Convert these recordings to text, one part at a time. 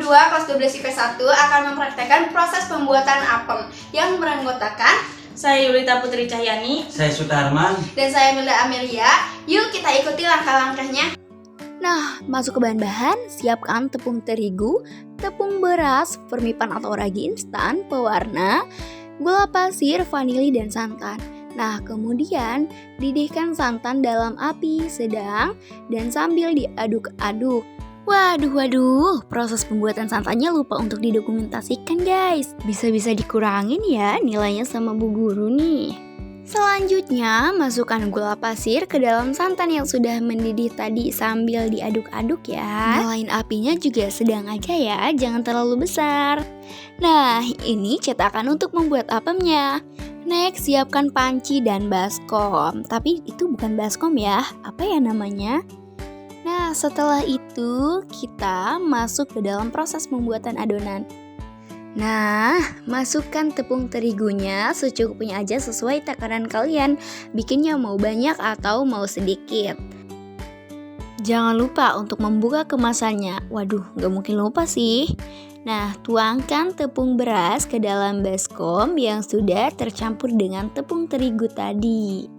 berdua kelas 12 IPS 1 akan mempraktekkan proses pembuatan apem yang beranggotakan saya Yulita Putri Cahyani, saya Sutarman, dan saya Milda Amelia. Yuk kita ikuti langkah-langkahnya. Nah, masuk ke bahan-bahan, siapkan tepung terigu, tepung beras, vermipan atau ragi instan, pewarna, gula pasir, vanili, dan santan. Nah, kemudian didihkan santan dalam api sedang dan sambil diaduk-aduk. Waduh, proses pembuatan santannya lupa untuk didokumentasikan guys. Bisa-bisa dikurangin ya nilainya sama bu guru nih. Selanjutnya, masukkan gula pasir ke dalam santan yang sudah mendidih tadi sambil diaduk-aduk ya. Nyalain apinya juga sedang aja ya, jangan terlalu besar. Nah, ini cetakan untuk membuat apemnya. Next, siapkan panci dan baskom. Tapi itu bukan baskom ya, apa ya namanya? Nah, setelah itu kita masuk ke dalam proses pembuatan adonan. Nah, masukkan tepung terigunya secukupnya aja sesuai takaran kalian. Bikinnya mau banyak atau mau sedikit. Jangan lupa untuk membuka kemasannya. Waduh, gak mungkin lupa sih. Nah, tuangkan tepung beras ke dalam baskom yang sudah tercampur dengan tepung terigu tadi.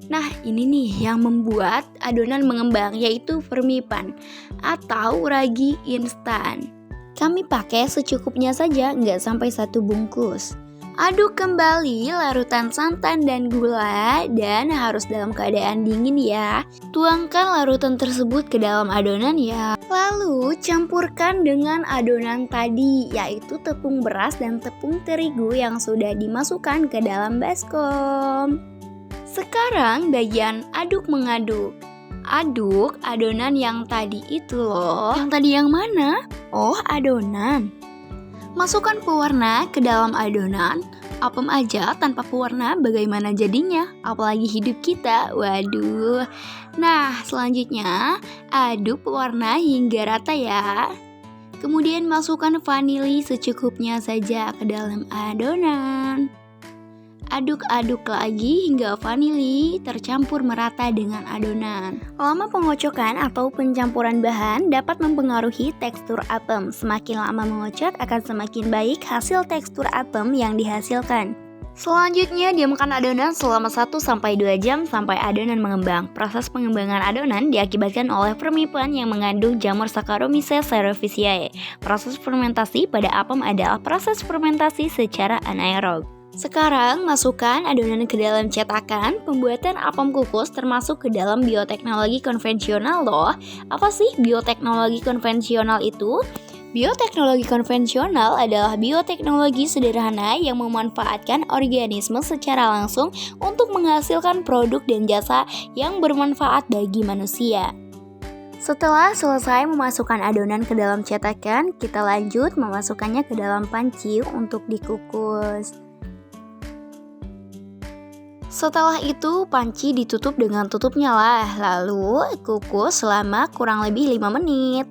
Nah, ini nih yang membuat adonan mengembang, yaitu vermipan atau ragi instan. Kami pakai secukupnya saja, nggak sampai 1 bungkus. Aduk kembali larutan santan dan gula dan harus dalam keadaan dingin ya. Tuangkan larutan tersebut ke dalam adonan ya. Lalu campurkan dengan adonan tadi, yaitu tepung beras dan tepung terigu yang sudah dimasukkan ke dalam baskom. Sekarang bagian aduk mengaduk. Aduk adonan yang tadi itu loh. Yang tadi yang mana? Oh, adonan. Masukkan pewarna ke dalam adonan. Apem aja tanpa pewarna bagaimana jadinya? Apalagi hidup kita. Waduh. Nah, selanjutnya aduk pewarna hingga rata ya. Kemudian masukkan vanili secukupnya saja ke dalam adonan. Aduk-aduk lagi hingga vanili tercampur merata dengan adonan. Lama pengocokan atau pencampuran bahan dapat mempengaruhi tekstur apem. Semakin lama mengocok akan semakin baik hasil tekstur apem yang dihasilkan. Selanjutnya diamkan adonan selama 1-2 jam sampai adonan mengembang. Proses pengembangan adonan diakibatkan oleh vermipan yang mengandung jamur Saccharomyces cerevisiae. Proses fermentasi pada apem adalah proses fermentasi secara anaerob. Sekarang masukkan adonan ke dalam cetakan. Pembuatan apem kukus termasuk ke dalam bioteknologi konvensional loh. Apa sih bioteknologi konvensional itu? Bioteknologi konvensional adalah bioteknologi sederhana yang memanfaatkan organisme secara langsung untuk menghasilkan produk dan jasa yang bermanfaat bagi manusia. Setelah selesai memasukkan adonan ke dalam cetakan, kita lanjut memasukkannya ke dalam panci untuk dikukus. Setelah itu panci ditutup dengan tutupnya lah, lalu kukus selama kurang lebih 5 menit.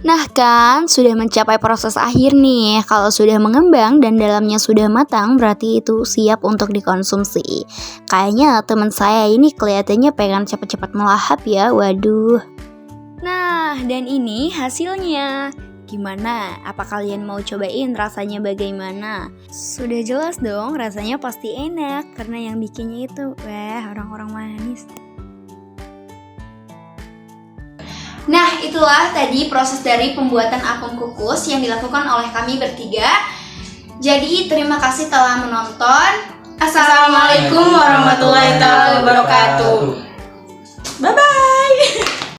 Nah kan, sudah mencapai proses akhir nih. Kalau sudah mengembang dan dalamnya sudah matang, berarti itu siap untuk dikonsumsi. Kayaknya teman saya ini kelihatannya pengen cepat-cepat melahap ya, waduh. Nah, dan ini hasilnya. Gimana? Apa kalian mau cobain rasanya bagaimana? Sudah jelas dong, rasanya pasti enak karena yang bikinnya itu orang-orang manis. Nah, itulah tadi proses dari pembuatan apem kukus yang dilakukan oleh kami bertiga. Jadi, terima kasih telah menonton. Assalamualaikum warahmatullahi wabarakatuh. Bye-bye.